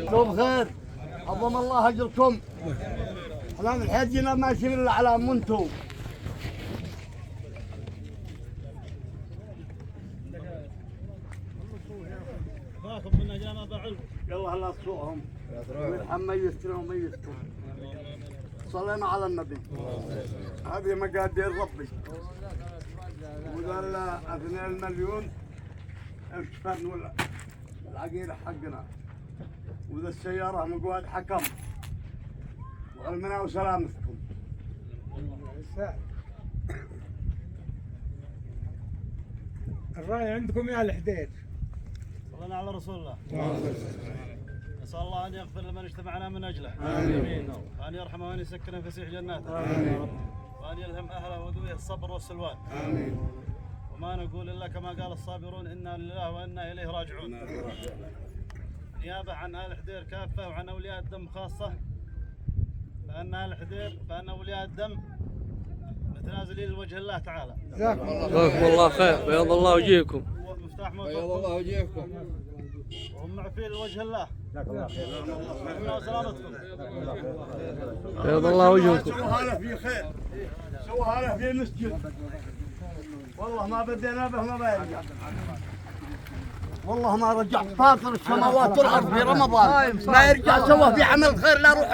شوف خير عظم الله اجركم. احنا من حجنا ماشيين الا على منتو. فاكم منا جانا بعلم. يلا هلا تسوقهم ويرحم ميزتنا وميزتكم. صلينا على النبي. هذه مقادير ربي. وقال 2 مليون الفن ولا العقيله حقنا. وذا السياره مقعد حكم. وعلمنا وسلامتكم. الراي عندكم يا الحديد. صلينا على رسول الله. نسأل الله أن يغفر لمن اجتمعنا من أجله. آمين. وأن يرحمه وأن يسكنه فسيح جناته. آمين. وأن يلهم أهله وذويه الصبر والسلوان. آمين. وما نقول إلا كما قال الصابرون إنا لله وإنا إليه راجعون. نيابة عن آل حدير كافة وعن أولياء الدم خاصة. فأن أولياء الدم متنازلين لوجه الله تعالى. جزاكم جزاكم الله خير، بيض الله وجهكم. مفتاح بيض الله وجهكم. وهم معفين لوجه الله. وسلامتكم. بيض الله وجهكم. سووها له في خير. سووها له في مسجد. والله ما بدينا به ما بيرجع. والله ما رجع فاطر السماوات والارض في رمضان ما يرجع سوى في عمل خير لا روح